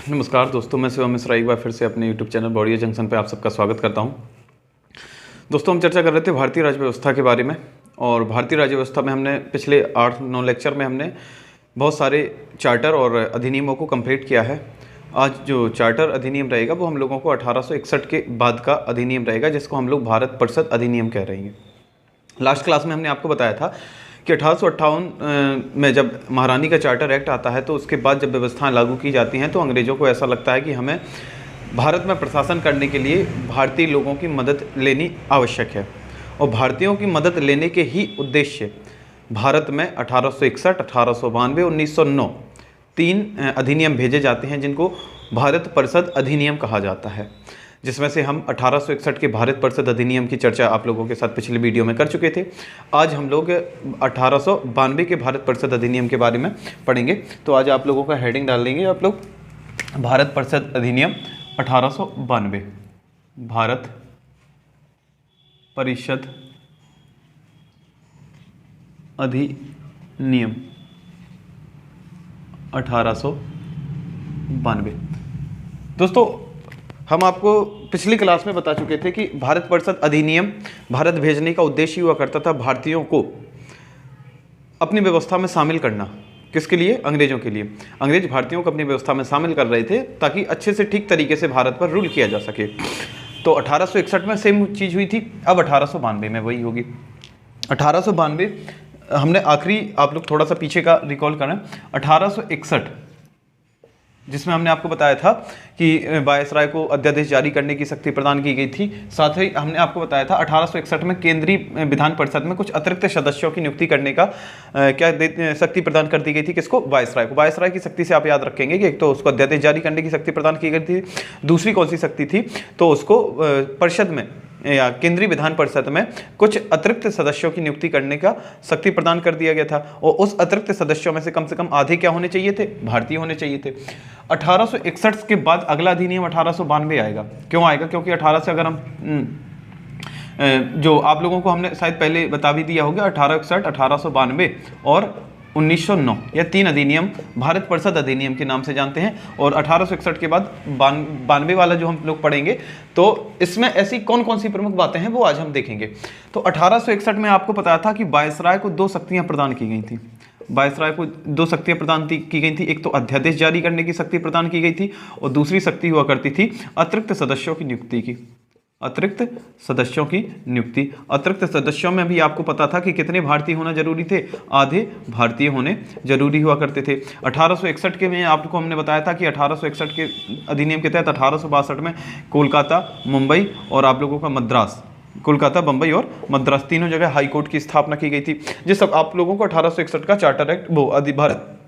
नमस्कार दोस्तों, मैं शिवम मिश्रा एक बार फिर से अपने YouTube चैनल बॉडिया जंक्शन पे आप सबका स्वागत करता हूं। दोस्तों, हम चर्चा कर रहे थे भारतीय राज्य व्यवस्था के बारे में। और भारतीय राज्य व्यवस्था में हमने पिछले 8-9 लेक्चर में हमने बहुत सारे चार्टर और अधिनियमों को कंप्लीट किया है। आज जो चार्टर अधिनियम रहेगा वो हम लोगों को 1861 के बाद का अधिनियम रहेगा, जिसको हम लोग भारत परिषद अधिनियम कह रहे हैं। लास्ट क्लास में हमने आपको बताया था कि 1858 में जब महारानी का चार्टर एक्ट आता है तो उसके बाद जब व्यवस्थाएं लागू की जाती हैं तो अंग्रेज़ों को ऐसा लगता है कि हमें भारत में प्रशासन करने के लिए भारतीय लोगों की मदद लेनी आवश्यक है। और भारतीयों की मदद लेने के ही उद्देश्य भारत में 1861, 1892, 1909 3 अधिनियम भेजे जाते हैं, जिनको भारत परिषद अधिनियम कहा जाता है। जिसमें से हम 1861 के भारत परिषद अधिनियम की चर्चा आप लोगों के साथ पिछले वीडियो में कर चुके थे। आज हम लोग 1892 के भारत परिषद अधिनियम के बारे में पढ़ेंगे। तो आज आप लोगों का हेडिंग डाल देंगे आप लोग, भारत परिषद अधिनियम 1892। भारत परिषद अधिनियम 1892। दोस्तों, हम आपको पिछली क्लास में बता चुके थे कि भारत परिषद अधिनियम भारत भेजने का उद्देश्य हुआ करता था भारतीयों को अपनी व्यवस्था में शामिल करना। किसके लिए? अंग्रेजों के लिए। अंग्रेज भारतीयों को अपनी व्यवस्था में शामिल कर रहे थे ताकि अच्छे से ठीक तरीके से भारत पर रूल किया जा सके। तो 1861 में सेम चीज़ हुई थी, अब 1892 में वही होगी। 1892 हमने आखिरी, आप लोग थोड़ा सा पीछे का रिकॉल करें, 1861 जिसमें हमने आपको बताया था कि वायसराय को अध्यादेश जारी करने की शक्ति प्रदान की गई थी। साथ ही हमने आपको बताया था 1861 में केंद्रीय विधान परिषद में कुछ अतिरिक्त सदस्यों की नियुक्ति करने का शक्ति प्रदान कर दी गई थी। किसको? वायसराय को। वायसराय की शक्ति से आप याद रखेंगे कि एक तो उसको अध्यादेश जारी करने की शक्ति प्रदान की गई थी, दूसरी कौन सी शक्ति थी? तो उसको परिषद में या केंद्रीय विधान परिषद में कुछ अतिरिक्त सदस्यों की नियुक्ति करने का शक्ति प्रदान कर दिया गया था। और उस अतिरिक्त सदस्यों में से कम आधे क्या होने चाहिए थे? भारतीय होने चाहिए थे। 1861 के बाद अगला अधिनियम 1892 आएगा। क्यों आएगा? क्योंकि 18 से अगर हम जो आप लोगों को हमने शायद पहले बता भी दिया होगा, 1861, 1892 और 1909 यह 3 अधिनियम भारत परिषद अधिनियम के नाम से जानते हैं। और 1861 के बाद 92 वाला जो हम लोग पढ़ेंगे तो इसमें ऐसी कौन कौन सी प्रमुख बातें हैं वो आज हम देखेंगे। तो 1861 में आपको पता था कि वायसराय को 2 शक्तियां प्रदान की गई थी। वायसराय को 2 शक्तियां प्रदान की गई थी। एक तो अध्यादेश जारी करने की शक्ति प्रदान की गई थी और दूसरी शक्ति हुआ करती थी अतिरिक्त सदस्यों की नियुक्ति की। अतिरिक्त सदस्यों की नियुक्ति। अतिरिक्त सदस्यों में भी आपको पता था कि कितने भारतीय होना जरूरी थे? आधे भारतीय होने जरूरी हुआ करते थे। 1861 के में आपको हमने बताया था कि 1861 के अधिनियम के तहत 1862 में कोलकाता, मुंबई और आप लोगों का मद्रास, कोलकाता, बंबई और मद्रास तीनों जगह हाई कोर्ट की स्थापना की गई थी। जिस सब आप लोगों को 1861 का चार्टर एक्ट वो भारत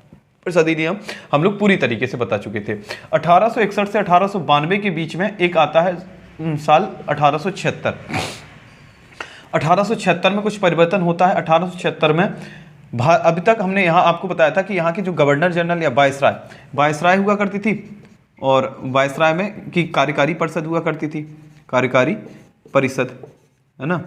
परिषद अधिनियम हम लोग पूरी तरीके से बता चुके थे। 1861 से 1892 के बीच में एक आता है साल 1876। 1876 में कुछ परिवर्तन होता है। 1876 में अभी तक हमने यहाँ आपको बताया था कि यहाँ की जो गवर्नर जनरल या वायसराय हुआ करती थी और वायसराय में की कार्यकारी परिषद हुआ करती थी। कार्यकारी परिषद है ना,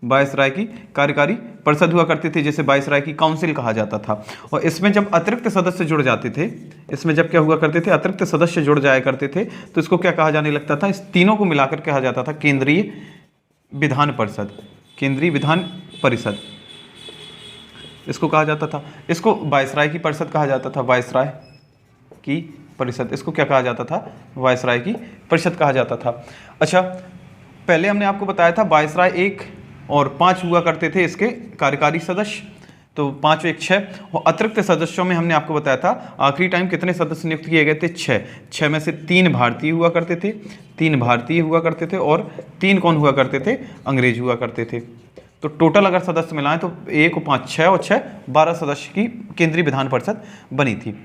वायसराय की कार्यकारी परिषद हुआ करती थी, जिसे वायसराय की काउंसिल कहा जाता था। और इसमें जब अतिरिक्त सदस्य जुड़ जाते थे, इसमें जब क्या हुआ करते थे? अतिरिक्त सदस्य जुड़ जाया करते थे तो इसको क्या कहा जाने लगता था? इस तीनों को मिलाकर कहा जाता था केंद्रीय विधान परिषद। केंद्रीय विधान परिषद इसको कहा जाता था। इसको वायसराय की परिषद कहा जाता था। वायसराय की परिषद, इसको क्या कहा जाता था? वायसराय की परिषद कहा जाता था। अच्छा, पहले हमने आपको बताया था वायसराय 1 और 5 हुआ करते थे इसके कार्यकारी सदस्य, तो 5 और 1 6। और अतिरिक्त सदस्यों में हमने आपको बताया था आखिरी टाइम कितने सदस्य नियुक्त किए गए थे? 6। 6 में से 3 भारतीय हुआ करते थे, 3 भारतीय हुआ करते थे और 3 कौन हुआ करते थे? अंग्रेज हुआ करते थे। तो टोटल अगर सदस्य मिलाएं तो 1 और 5 6 और 6 12 सदस्य की केंद्रीय विधान परिषद बनी थी।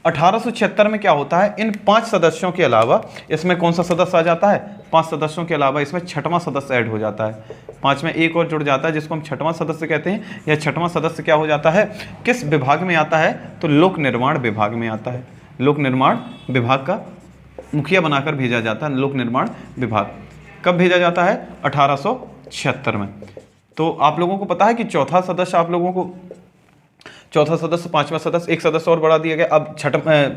1876 में क्या होता है? इन 5 सदस्यों के अलावा इसमें कौन सा सदस्य आ जाता है? 5 सदस्यों के अलावा इसमें 6वां सदस्य ऐड हो जाता है। 5 में एक और जुड़ जाता है जिसको हम 6वां सदस्य कहते हैं। यह 6वां सदस्य क्या हो जाता है? किस विभाग में आता है? तो लोक निर्माण विभाग में आता है। लोक निर्माण विभाग का मुखिया बनाकर भेजा जाता है। लोक निर्माण विभाग कब भेजा जाता है? 1876 में। तो आप लोगों को पता है कि चौथा सदस्य आप लोगों को चौथा सदस्य, पांचवा सदस्य, एक सदस्य और बढ़ा दिया गया। अब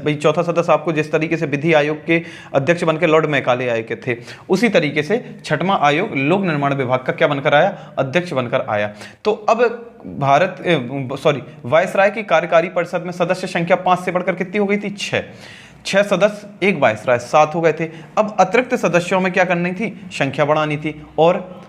भाई चौथा सदस्य आपको जिस तरीके से विधि आयोग के अध्यक्ष बनकर लॉर्ड मैकाले आए के थे, उसी तरीके से छठवां आयोग लोक निर्माण विभाग का क्या बनकर आया, अध्यक्ष बनकर आया। तो अब वायसराय की कार्यकारी परिषद में सदस्य संख्या 5 से बढ़कर कितनी हो गई थी, 6 सदस्य, एक वायसराय, 7 हो गए थे। अब अतिरिक्त सदस्यों में क्या करनी थी, संख्या बढ़ानी थी। और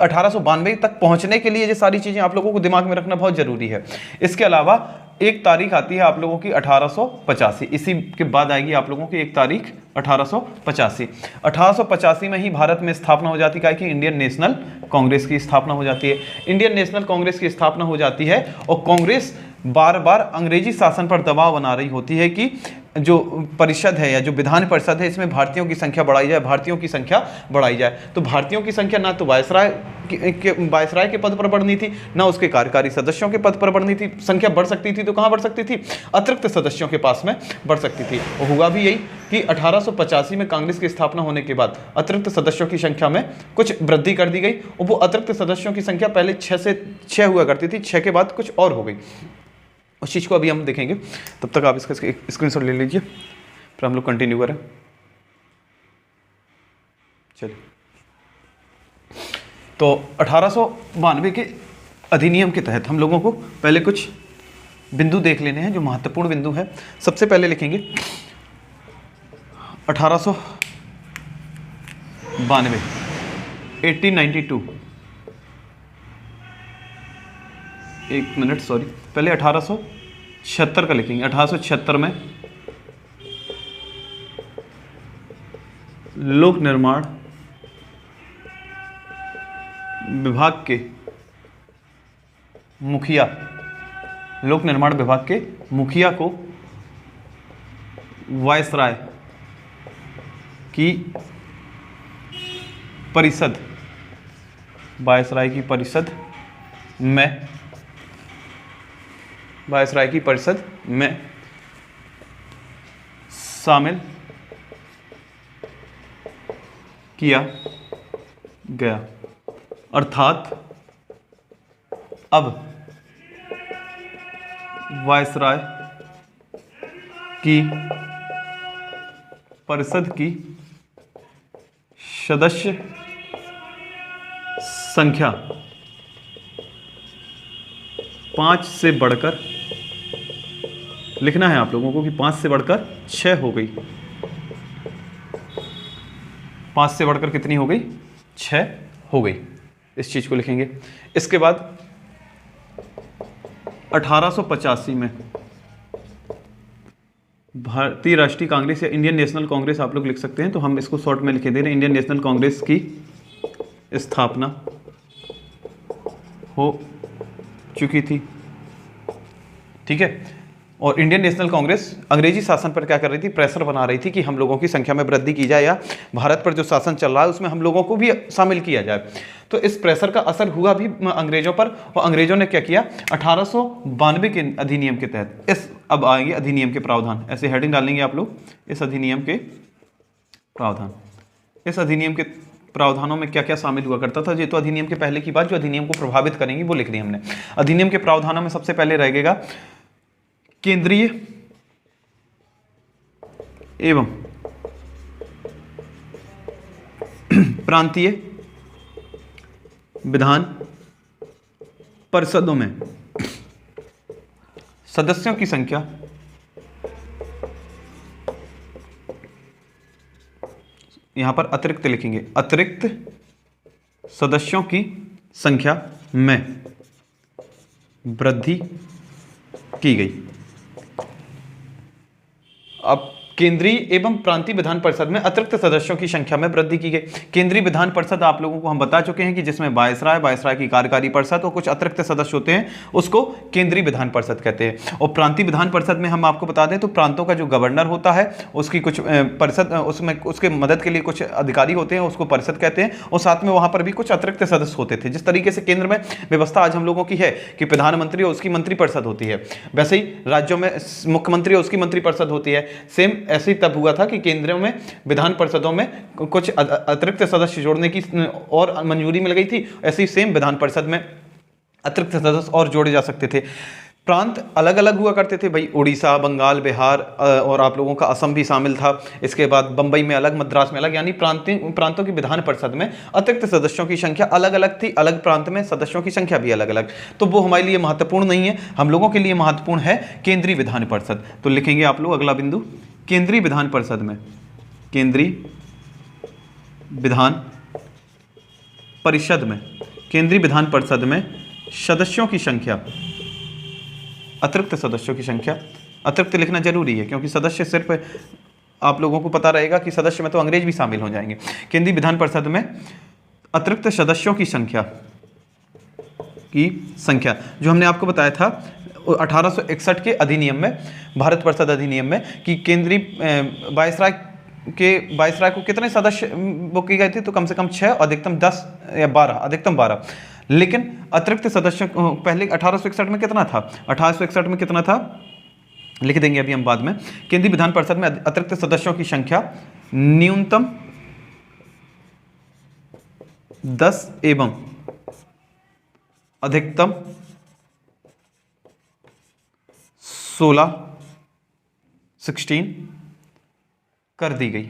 1892 तक पहुंचने के लिए ये सारी चीजें आप लोगों को दिमाग में रखना बहुत जरूरी है। इसके अलावा एक तारीख आती है आप लोगों की 1885, इसी के बाद आएगी आप लोगों की एक तारीख 1885। 1885 में ही भारत में स्थापना हो जाती है कि इंडियन नेशनल कांग्रेस की स्थापना हो जाती है। इंडियन नेशनल कांग्रेस की स्थापना हो जाती है और कांग्रेस बार बार अंग्रेजी शासन पर दबाव बना रही होती है कि जो परिषद है या जो विधान परिषद है इसमें भारतीयों की संख्या बढ़ाई जाए, भारतीयों की संख्या बढ़ाई जाए। तो भारतीयों की संख्या ना तो वायसराय के पद पर बढ़नी थी, ना उसके कार्यकारी सदस्यों के पद पर बढ़नी थी। संख्या बढ़ सकती थी तो कहाँ बढ़ सकती थी, अतिरिक्त सदस्यों के पास में बढ़ सकती थी। और हुआ भी यही कि 1885 में कांग्रेस की स्थापना होने के बाद अतिरिक्त सदस्यों की संख्या में कुछ वृद्धि कर दी गई और वो अतिरिक्त सदस्यों की संख्या पहले 6 हुआ करती थी, 6 के बाद कुछ और हो गई। उस चीज़ को अभी हम देखेंगे, तब तक आप इसका स्क्रीनशॉट ले लीजिए, फिर हम लोग कंटिन्यू करें। चलिए, तो 1892 के अधिनियम के तहत हम लोगों को पहले कुछ बिंदु देख लेने हैं जो महत्वपूर्ण बिंदु है। सबसे पहले लिखेंगे 1892, 1892, एक मिनट सॉरी, पहले 1876 का लिखेंगे। 1876 में लोक निर्माण विभाग के मुखिया, लोक निर्माण विभाग के मुखिया को वायसराय की परिषद, वायसराय की परिषद में, वायसराय की परिषद में शामिल किया गया। अर्थात अब वायसराय की परिषद की सदस्य संख्या 5 से बढ़कर, लिखना है आप लोगों को कि 5 से बढ़कर 6 हो गई। 5 से बढ़कर कितनी हो गई, 6 हो गई। इस चीज को लिखेंगे। इसके बाद 1885 में भारतीय राष्ट्रीय कांग्रेस या इंडियन नेशनल कांग्रेस आप लोग लिख सकते हैं, तो हम इसको शॉर्ट में लिखे दे रहे हैं। इंडियन नेशनल कांग्रेस की स्थापना हो चुकी थी, ठीक है। और इंडियन नेशनल कांग्रेस अंग्रेजी शासन पर क्या कर रही थी, प्रेशर बना रही थी कि हम लोगों की संख्या में वृद्धि की जाए या भारत पर जो शासन चल रहा है उसमें हम लोगों को भी शामिल किया जाए। तो इस प्रेशर का असर हुआ भी अंग्रेजों पर, और अंग्रेजों ने क्या किया, 1892 के अधिनियम के तहत, इस अब आएंगे अधिनियम के प्रावधान, ऐसे हेडिंग डालेंगे आप लोग, इस अधिनियम के प्रावधान। इस अधिनियम के प्रावधानों में क्या क्या शामिल हुआ करता था, ये तो अधिनियम के पहले की बात, जो अधिनियम को प्रभावित करेंगी वो लिख दी हमने। अधिनियम के प्रावधानों में सबसे पहले रहेगा केंद्रीय एवं प्रांतीय विधान परिषदों में सदस्यों की संख्या यहां पर अतिरिक्त लिखेंगे, अतिरिक्त सदस्यों की संख्या में वृद्धि की गई। अब केंद्रीय एवं प्रांतीय विधान परिषद में अतिरिक्त सदस्यों की संख्या में वृद्धि की गई। केंद्रीय विधान परिषद आप लोगों को हम बता चुके हैं कि जिसमें वायसराय की कार्यकारी परिषद और कुछ अतिरिक्त सदस्य होते हैं, उसको केंद्रीय विधान परिषद कहते हैं। और प्रांतीय विधान परिषद में हम आपको बता दें तो प्रांतों का जो गवर्नर होता है उसकी कुछ परिषद, उसमें उसके मदद के लिए कुछ अधिकारी होते हैं, उसको परिषद कहते हैं। और साथ में वहां पर भी कुछ अतिरिक्त सदस्य होते थे। जिस तरीके से केंद्र में व्यवस्था आज हम लोगों की है कि प्रधानमंत्री और उसकी मंत्रिपरिषद होती है, वैसे ही राज्यों में मुख्यमंत्री और उसकी मंत्रिपरिषद होती है। सेम ऐसे ही तब हुआ था कि केंद्रों में विधान परिषदों में कुछ अतिरिक्त सदस्य जोड़ने की और मंजूरी मिल गई थी, ऐसे ही सेम विधान परिषद में अतिरिक्त सदस्य और जोड़े जा सकते थे। प्रांत अलग अलग हुआ करते थे भाई, उड़ीसा, बंगाल, बिहार और आप लोगों का असम भी शामिल था। इसके बाद बंबई में अलग, मद्रास में अलग, यानी प्रांतों की विधान परिषद में अतिरिक्त सदस्यों की संख्या अलग अलग थी, अलग प्रांत में सदस्यों की संख्या भी अलग अलग। तो वो हमारे लिए महत्वपूर्ण नहीं है, हम लोगों के लिए महत्वपूर्ण है केंद्रीय विधान परिषद। तो लिखेंगे आप लोग अगला बिंदु, केंद्रीय विधान परिषद में, केंद्रीय विधान परिषद में, केंद्रीय विधान परिषद में सदस्यों की संख्या, अतिरिक्त सदस्यों की संख्या, अतिरिक्त लिखना जरूरी है क्योंकि सदस्य सिर्फ आप लोगों को पता रहेगा कि सदस्य में तो अंग्रेज भी शामिल हो जाएंगे। केंद्रीय विधान परिषद में अतिरिक्त सदस्यों की संख्या जो हमने आपको बताया था 1861 के अधिनियम में, भारत परिषद अधिनियम में, कि केंद्रीय वायसराय को कितने सदस्य वो की गए थे, तो कम से कम 6, अधिकतम 10 या 12, अधिकतम 12। लेकिन अतिरिक्त सदस्य पहले 1861 में कितना था, 1861 में कितना था लिख देंगे अभी हम बाद में। केंद्रीय विधान परिषद में अतिरिक्त सदस्यों की संख्या न्यूनतम 10 एवं अधिकतम 16 कर दी गई,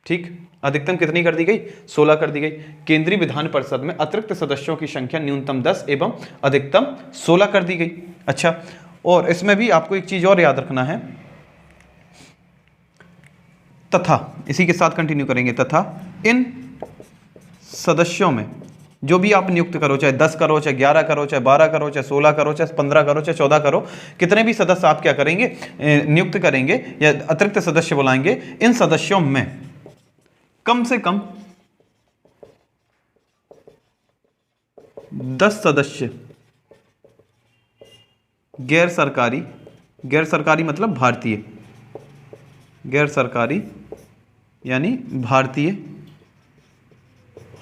ठीक। अधिकतम कितनी कर दी गई, 16 कर दी गई। केंद्रीय विधान परिषद में अतिरिक्त सदस्यों की संख्या न्यूनतम 10 एवं अधिकतम 16 कर दी गई। अच्छा, और इसमें भी आपको एक चीज और याद रखना है, तथा, इसी के साथ कंटिन्यू करेंगे, तथा इन सदस्यों में जो भी आप नियुक्त करो, चाहे 10 करो, चाहे 11 करो, चाहे 12 करो, चाहे 16 करो, चाहे 15 करो, चाहे 14 करो, कितने भी सदस्य आप क्या करेंगे, नियुक्त करेंगे या अतिरिक्त सदस्य बुलाएंगे, इन सदस्यों में कम से कम 10 सदस्य गैर सरकारी मतलब भारतीय, गैर सरकारी यानी भारतीय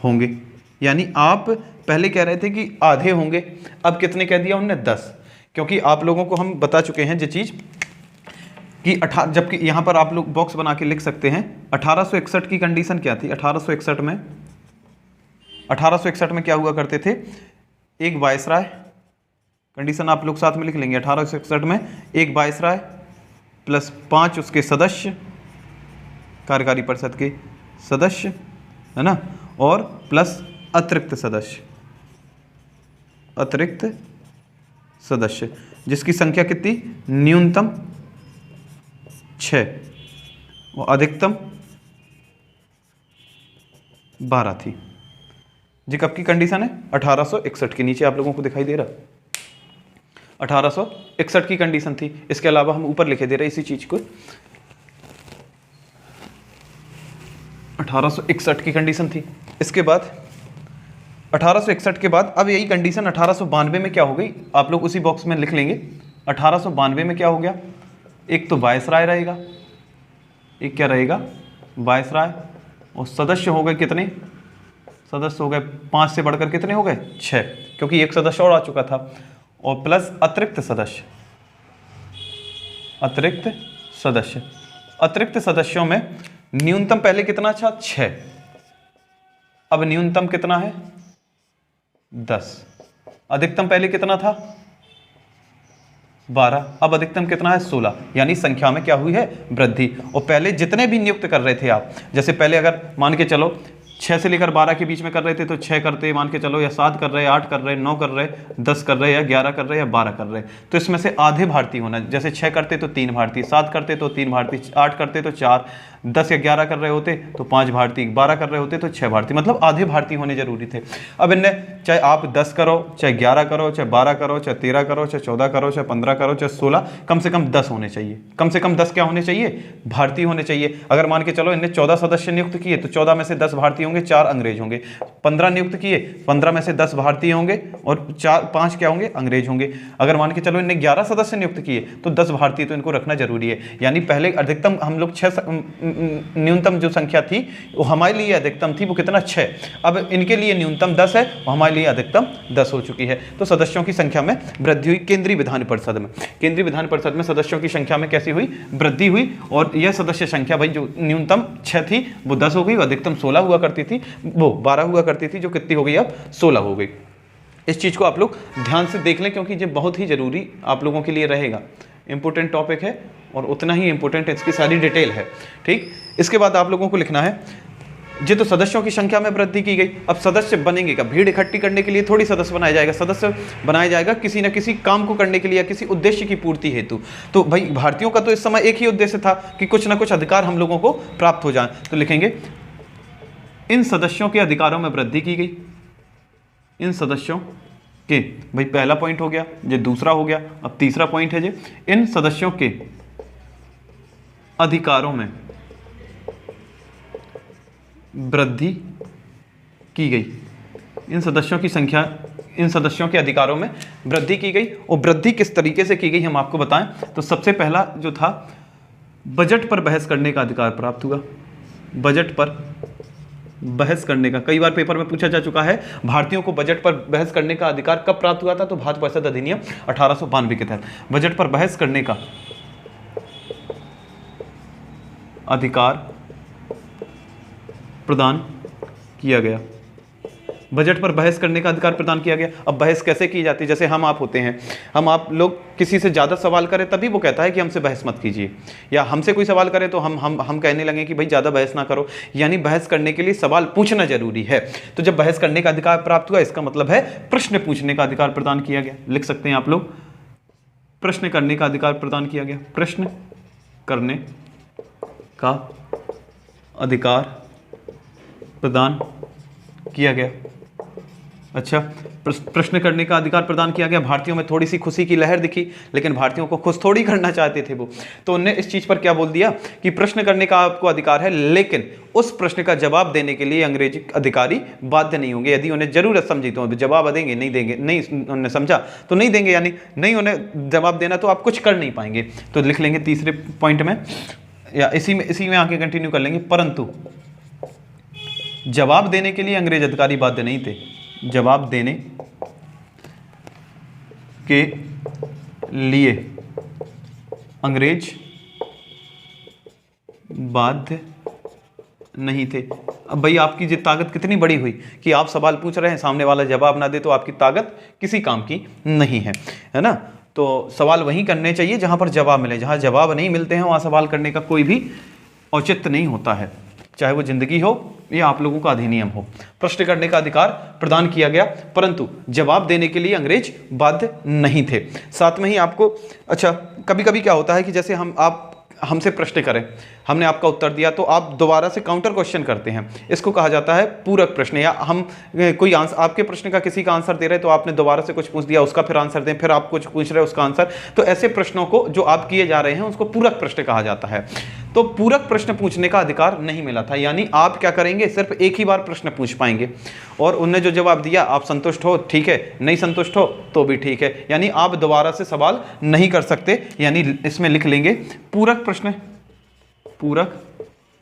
होंगे। यानी आप पहले कह रहे थे कि आधे होंगे, अब कितने कह दिया उन्होंने, 10, क्योंकि आप लोगों को हम बता चुके हैं जो चीज़ कि जबकि यहाँ पर आप लोग बॉक्स बना के लिख सकते हैं। 1861 की कंडीशन क्या थी, 1861 में क्या हुआ करते थे, एक वायसराय, कंडीशन आप लोग साथ में लिख लेंगे, 1861 में एक वायसराय प्लस 5 उसके सदस्य, कार्यकारी परिषद के सदस्य, है ना, और प्लस अतिरिक्त सदस्य जिसकी संख्या कितनी, न्यूनतम 6 और अधिकतम 12 थी। जी कब की कंडीशन है, 1861 के, नीचे आप लोगों को दिखाई दे रहा, 1861 की कंडीशन थी। इसके अलावा हम ऊपर लिखे दे रहे इसी चीज को, 1861 की कंडीशन थी। इसके बाद 1861 के बाद अब यही कंडीशन 1892 में क्या हो गई, आप लोग उसी बॉक्स में लिख लेंगे। 1892 में क्या हो गया, एक तो वायसराय रहेगा, एक क्या रहेगा, वायसराय, और सदस्य हो गए कितने, सदस्य हो गए 5 से बढ़कर कितने हो गए, 6, क्योंकि एक सदस्य और आ चुका था, और प्लस अतिरिक्त सदस्यों में न्यूनतम पहले कितना था, 6, अब न्यूनतम कितना है, 10, अधिकतम पहले कितना था, 12, अब अधिकतम कितना है, 16, यानी संख्या में क्या हुई है, वृद्धि। और पहले जितने भी नियुक्त कर रहे थे आप, जैसे पहले अगर मान के चलो 6 से लेकर 12 के बीच में कर रहे थे तो 6 करते, मान के चलो, या 7 कर रहे, 8 कर रहे, 9 कर रहे, 10 कर रहे, या 11 कर रहे, या 12 कर रहे, तो इसमें से आधे भारतीय होना, जैसे 6 करते तो 3 भारतीय, 7 करते तो 3 भारतीय, 8 करते तो 4, 10 या 11 कर रहे होते तो 5 भारतीय, 12 कर रहे होते तो 6 भारतीय, मतलब आधे भारतीय होने जरूरी थे। अब इनने चाहे आप 10 करो, चाहे 11 करो, चाहे 12 करो, चाहे 13 करो, चाहे 14 करो, चाहे 15 करो, चाहे 16, कम से कम 10 होने चाहिए, कम से कम 10 क्या होने चाहिए, भारतीय होने चाहिए। अगर मान के चलो इनने 14 सदस्य नियुक्त किए तो 14 में से 10 भारतीय होंगे, 4 अंग्रेज होंगे। 15 नियुक्त किए, 15 में से 10 भारतीय होंगे और 5 क्या होंगे, अंग्रेज होंगे। अगर मान के चलो इनने 11 सदस्य नियुक्त किए तो 10 भारतीय तो इनको रखना जरूरी है। यानी पहले अधिकतम हम लोग 6, न्यूनतम जो संख्या थी वो हमारे लिए अधिकतम थी, वो कितना, 6, अब इनके लिए न्यूनतम 10 है, वो हमारे लिए अधिकतम 10 हो चुकी है। तो सदस्यों की संख्या में वृद्धि हुई केंद्रीय विधान परिषद में। केंद्रीय विधान परिषद में सदस्यों की संख्या में कैसी हुई, वृद्धि हुई, और यह सदस्य संख्या भाई जो न्यूनतम 6 थी वो 10 हो गई, अधिकतम 16 हुआ करती करती थी, वो 12 हुआ करती थी, जो कितनी हो गई अब 16 हो गई। इस चीज़ को आप लोग ध्यान से देख लें क्योंकि ये बहुत ही ज़रूरी आप लोगों के लिए रहेगा, इंपॉर्टेंट टॉपिक है और उतना ही इंपॉर्टेंट इसकी सारी डिटेल है। ठीक, इसके बाद आप लोगों को लिखना है जी, तो सदस्यों की संख्या में वृद्धि की गई। अब सदस्य बनेंगे का, भीड़ इकट्ठी करने के लिए थोड़ी सदस्य बनाया जाएगा, सदस्य बनाया जाएगा किसी न किसी काम को करने के लिए या किसी उद्देश्य की पूर्ति हेतु। तो भाई भारतीयों का तो इस समय एक ही उद्देश्य था कि कुछ ना कुछ अधिकार हम लोगों को प्राप्त हो जाए, तो लिखेंगे इन सदस्यों के अधिकारों में वृद्धि की गई। इन सदस्यों के, भाई पहला पॉइंट हो गया, ये दूसरा हो गया, अब तीसरा पॉइंट है जी, इन सदस्यों के अधिकारों में वृद्धि की गई। इन सदस्यों की संख्या, इन सदस्यों के अधिकारों में वृद्धि की गई। और वृद्धि किस तरीके से की गई हम आपको बताएं तो सबसे पहला जो था, बजट पर बहस करने का अधिकार प्राप्त हुआ। बजट पर बहस करने का, कई बार पेपर में पूछा जा चुका है, भारतीयों को बजट पर बहस करने का अधिकार कब प्राप्त हुआ था, तो भारत परिषद अधिनियम 1892 के तहत बजट पर बहस करने का अधिकार प्रदान किया गया। बजट पर बहस करने का अधिकार प्रदान किया गया। अब बहस कैसे की जाती है, जैसे हम आप होते हैं, हम आप लोग किसी से ज़्यादा सवाल करें तभी वो कहता है कि हमसे बहस मत कीजिए, या हमसे कोई सवाल करे तो हम कहने लगे कि भाई ज़्यादा बहस ना करो, यानी बहस करने के लिए सवाल पूछना जरूरी है। तो जब बहस करने का अधिकार प्राप्त हुआ, इसका मतलब है प्रश्न पूछने का अधिकार प्रदान किया गया। लिख सकते हैं आप लोग, प्रश्न करने का अधिकार प्रदान किया गया। प्रश्न करने का अधिकार प्रदान किया गया। अच्छा, प्रश्न करने का अधिकार प्रदान किया गया। भारतीयों में थोड़ी सी खुशी की लहर दिखी, लेकिन भारतीयों को खुश थोड़ी करना चाहते थे वो, तो उन्होंने इस चीज पर क्या बोल दिया कि प्रश्न करने का आपको अधिकार है, लेकिन उस प्रश्न का जवाब देने के लिए अंग्रेजी अधिकारी बाध्य नहीं होंगे। यदि उन्हें जरूरत समझी तो जवाब देंगे, नहीं देंगे, नहीं उन्होंने समझा तो नहीं देंगे, यानी नहीं उन्हें जवाब देना तो आप कुछ कर नहीं पाएंगे। तो लिख लेंगे तीसरे पॉइंट में, या इसी में आगे कंटिन्यू कर लेंगे, परंतु जवाब देने के लिए अंग्रेज अधिकारी बाध्य नहीं थे। जवाब देने के लिए अंग्रेज बाध्य नहीं थे। अब भाई आपकी जो ताकत कितनी बड़ी हुई कि आप सवाल पूछ रहे हैं, सामने वाला जवाब ना दे, तो आपकी ताकत किसी काम की नहीं है ना। तो सवाल वहीं करने चाहिए जहां पर जवाब मिले, जहां जवाब नहीं मिलते हैं वहां सवाल करने का कोई भी औचित्य नहीं होता है, चाहे वो जिंदगी हो या आप लोगों का अधिनियम हो। प्रश्न करने का अधिकार प्रदान किया गया, परंतु जवाब देने के लिए अंग्रेज बाध्य नहीं थे। साथ में ही आपको, अच्छा कभी कभी क्या होता है कि जैसे आप हमसे प्रश्न करें, हमने आपका उत्तर दिया, तो आप दोबारा से काउंटर क्वेश्चन करते हैं, इसको कहा जाता है पूरक प्रश्न। या हम कोई आंसर, आपके प्रश्न का किसी का आंसर दे रहे हैं तो आपने दोबारा से कुछ पूछ दिया, उसका फिर आंसर दें, फिर आप कुछ पूछ रहे हैं उसका आंसर, तो ऐसे प्रश्नों को जो आप किए जा रहे हैं उसको पूरक प्रश्न कहा जाता है। तो पूरक प्रश्न पूछने का अधिकार नहीं मिला था, यानी आप क्या करेंगे, सिर्फ एक ही बार प्रश्न पूछ पाएंगे, और उनने जो जवाब दिया आप संतुष्ट हो ठीक है, नहीं संतुष्ट हो तो भी ठीक है, यानी आप दोबारा से सवाल नहीं कर सकते। यानी इसमें लिख लेंगे पूरक प्रश्न, पूरक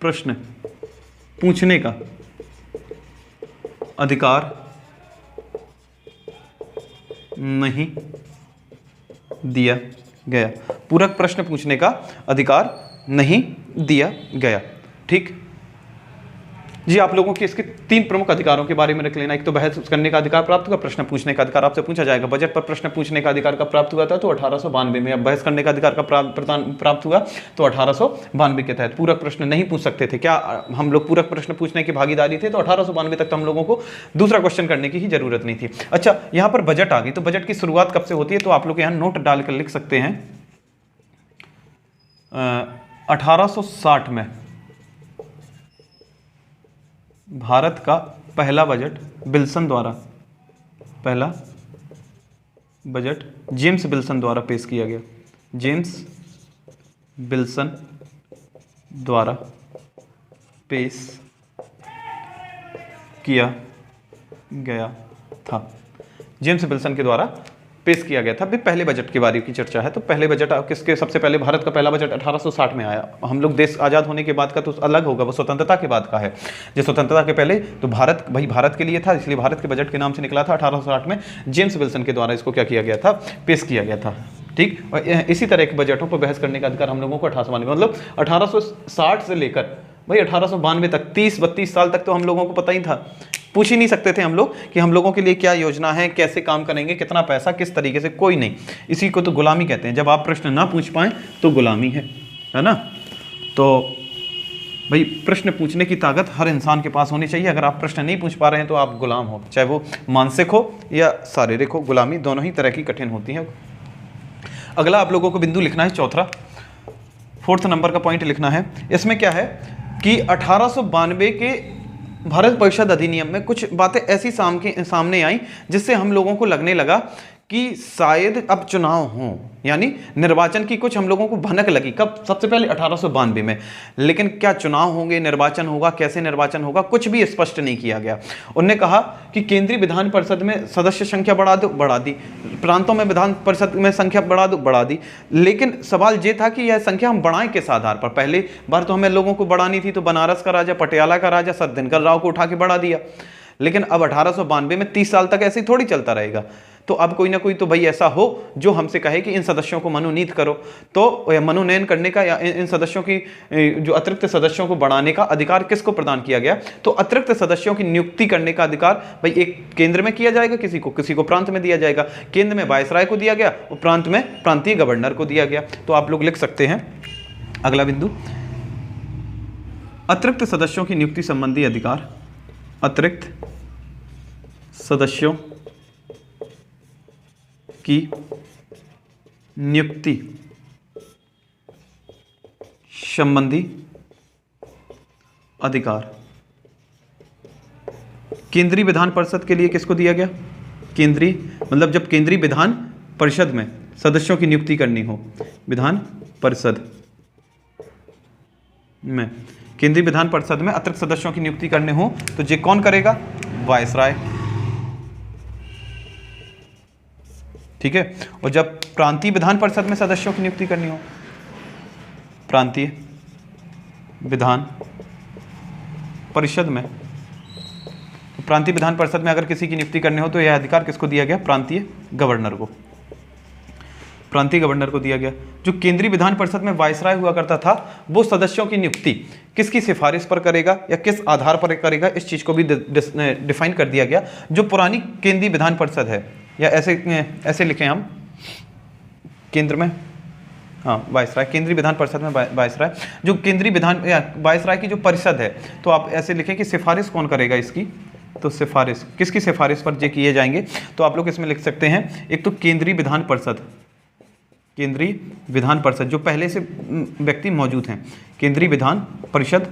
प्रश्न पूछने का अधिकार नहीं दिया गया। पूरक प्रश्न पूछने का अधिकार नहीं दिया गया। ठीक जी, आप लोगों के इसके 3 प्रमुख अधिकारों के बारे में रख लेना। एक तो बहस करने का अधिकार प्राप्त हुआ, प्रश्न पूछने का अधिकार आपसे पूछा जाएगा। बजट पर प्रश्न पूछने का अधिकार कब प्राप्त हुआ था, तो 1892 में। अब बहस करने का अधिकार का प्राप्त हुआ तो 1892 के तहत। पूरक प्रश्न नहीं पूछ सकते थे, क्या हम लोग पूरक प्रश्न पूछने की भागीदारी थे, तो 1892 तक तो हम लोगों को दूसरा क्वेश्चन करने की ही जरूरत नहीं थी। अच्छा, यहाँ पर बजट आ गई, तो बजट की शुरुआत कब से होती है, तो आप लोग यहाँ नोट डालकर लिख सकते हैं 1860 में भारत का पहला बजट विल्सन द्वारा, पहला बजट जेम्स विल्सन द्वारा पेश किया गया। जेम्स विल्सन द्वारा पेश किया गया था। जेम्स विल्सन के द्वारा पेश किया गया था। अभी पहले बजट के बारे की चर्चा है, तो पहले बजट किसके, सबसे पहले भारत का पहला बजट 1860 में आया। हम लोग देश आज़ाद होने के बाद का तो अलग होगा, वो स्वतंत्रता के बाद का है। जो स्वतंत्रता के पहले तो भारत, भाई भारत के लिए था, इसलिए भारत के बजट के नाम से निकला था। 1860 में जेम्स विल्सन के द्वारा इसको क्या किया गया था, पेश किया गया था। ठीक, और इसी तरह के बजटों पर बहस करने का अधिकार हम लोगों को 1892 मतलब 1860 से लेकर भाई 1892 तक 30-32 साल तक तो हम लोगों को पता ही था, पूछ ही नहीं सकते थे हम लोग कि हम लोगों के लिए क्या योजना है, कैसे काम करेंगे, कितना पैसा, किस तरीके से, कोई नहीं। इसी को तो गुलामी कहते हैं, जब आप प्रश्न ना पूछ पाएं तो गुलामी है ना। तो भाई प्रश्न पूछने की ताकत हर इंसान के पास होनी चाहिए। अगर आप प्रश्न नहीं पूछ पा रहे हैं तो आप गुलाम हो, चाहे वो मानसिक हो या शारीरिक हो। गुलामी दोनों ही तरह की कठिन होती है। अगला आप लोगों को बिंदु लिखना है, चौथा 4th नंबर का पॉइंट लिखना है। इसमें क्या है कि 1892 के भारत परिषद अधिनियम में कुछ बातें ऐसी सामने आई जिससे हम लोगों को लगने लगा कि शायद अब चुनाव हों, यानी निर्वाचन की कुछ हम लोगों को भनक लगी। कब? सबसे पहले 1892 में। लेकिन क्या चुनाव होंगे, निर्वाचन होगा, कैसे निर्वाचन होगा, कुछ भी स्पष्ट नहीं किया गया। उन्होंने कहा कि केंद्रीय विधान परिषद में सदस्य संख्या बढ़ा दो, बढ़ा दी। प्रांतों में विधान परिषद में संख्या बढ़ा दो, बढ़ा दी। लेकिन सवाल ये था कि यह संख्या हम बढ़ाएं किस आधार पर। पहले बार तो हमें लोगों को बढ़ानी थी, तो बनारस का राजा, पटियाला का राजा सतदिनकर राव को उठा के बढ़ा दिया। लेकिन अब 1892 में 30 साल तक ऐसे ही थोड़ी चलता रहेगा। तो अब कोई ना कोई तो भाई ऐसा हो जो हमसे कहे कि इन सदस्यों को मनोनीत करो। तो मनोनयन करने का या इन सदस्यों की जो अतिरिक्त सदस्यों को बढ़ाने का अधिकार किसको प्रदान किया गया? तो अतिरिक्त सदस्यों की नियुक्ति करने का अधिकार भाई एक केंद्र में किया जाएगा, किसी को प्रांत में दिया जाएगा। केंद्र में वायसराय को दिया गया और प्रांत में प्रांतीय गवर्नर को दिया गया। तो आप लोग लिख सकते हैं अगला बिंदु, अतिरिक्त सदस्यों की नियुक्ति संबंधी अधिकार। अतिरिक्त सदस्यों की नियुक्ति संबंधी अधिकार केंद्रीय विधान परिषद के लिए किसको दिया गया? केंद्रीय मतलब जब केंद्रीय विधान परिषद में सदस्यों की नियुक्ति करनी हो, विधान परिषद में, केंद्रीय विधान परिषद में अतिरिक्त सदस्यों की नियुक्ति करने हो तो ये कौन करेगा? वायसराय। ठीक है। और जब प्रांतीय विधान परिषद में सदस्यों की नियुक्ति करनी हो, प्रांतीय विधान परिषद में, तो प्रांतीय विधान परिषद में अगर किसी की नियुक्ति करनी हो तो यह अधिकार किसको दिया गया? प्रांतीय गवर्नर को। प्रांतीय गवर्नर को दिया गया। जो केंद्रीय विधान परिषद में वायसराय हुआ करता था वो सदस्यों की नियुक्ति किसकी सिफारिश पर करेगा या किस आधार पर करेगा, इस चीज को भी डिफाइन कर दिया गया। जो पुरानी केंद्रीय विधान परिषद है, या ऐसे लिखें हम केंद्र में, हाँ वायसराय, केंद्रीय विधान परिषद में वायसराय, जो केंद्रीय विधान या वायसराय की जो परिषद है, तो आप ऐसे लिखें कि सिफारिश कौन करेगा इसकी? तो सिफारिश किसकी सिफारिश पर ये किए जाएंगे? तो आप लोग इसमें लिख सकते हैं, एक तो केंद्रीय विधान परिषद, केंद्रीय विधान परिषद जो पहले से व्यक्ति मौजूद हैं, केंद्रीय विधान परिषद।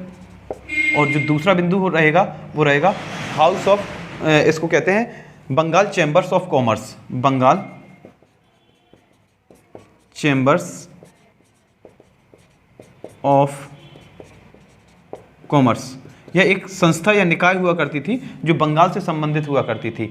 और जो दूसरा बिंदु रहेगा वो रहेगा हाउस ऑफ, इसको कहते हैं Bengal chambers of commerce, Bengal chambers of commerce. यह एक संस्था या निकाय हुआ करती थी जो बंगाल से संबंधित हुआ करती थी।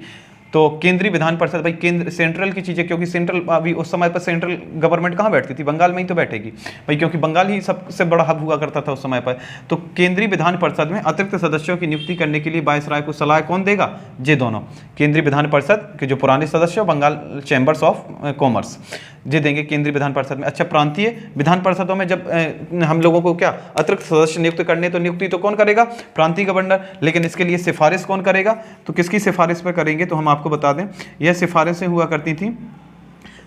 तो केंद्रीय विधान परिषद भाई केंद्र सेंट्रल की चीज़ें, क्योंकि सेंट्रल अभी उस समय पर सेंट्रल गवर्नमेंट कहाँ बैठती थी? बंगाल में ही तो बैठेगी भाई, क्योंकि बंगाल ही सबसे बड़ा हब हुआ करता था उस समय पर। तो केंद्रीय विधान परिषद में अतिरिक्त सदस्यों की नियुक्ति करने के लिए वायसराय को सलाह कौन देगा? ये दोनों, केंद्रीय विधान परिषद के जो पुराने सदस्य, बंगाल चैम्बर्स ऑफ कॉमर्स, ये देंगे केंद्रीय विधान परिषद में। अच्छा, प्रांतीय विधान परिषदों में जब हम लोगों को क्या अतिरिक्त सदस्य नियुक्त करने, तो नियुक्ति तो कौन करेगा? प्रांतीय गवर्नर। लेकिन इसके लिए सिफारिश कौन करेगा? तो किसकी सिफारिश पर करेंगे? तो हम आपको बता दें, यह सिफारिशें हुआ करती थी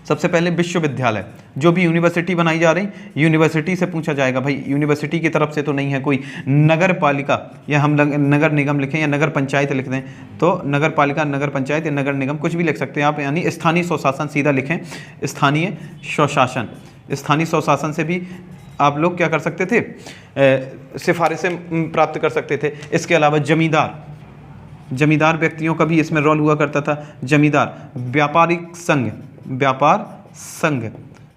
सबसे पहले विश्वविद्यालय, जो भी यूनिवर्सिटी बनाई जा रही, यूनिवर्सिटी से पूछा जाएगा भाई, यूनिवर्सिटी की तरफ से तो नहीं है कोई, नगर पालिका या हम नगर निगम लिखें या नगर पंचायत लिख दें, तो नगर पालिका, नगर पंचायत या नगर निगम कुछ भी लिख सकते हैं आप, यानी स्थानीय स्वशासन सीधा लिखें, स्थानीय स्वशासन। स्थानीय स्वशासन से भी आप लोग क्या कर सकते थे? सिफारिशें प्राप्त कर सकते थे। इसके अलावा जमींदार, जमींदार व्यक्तियों का भी इसमें रोल हुआ करता था। जमींदार, व्यापारिक संघ, व्यापार संघ,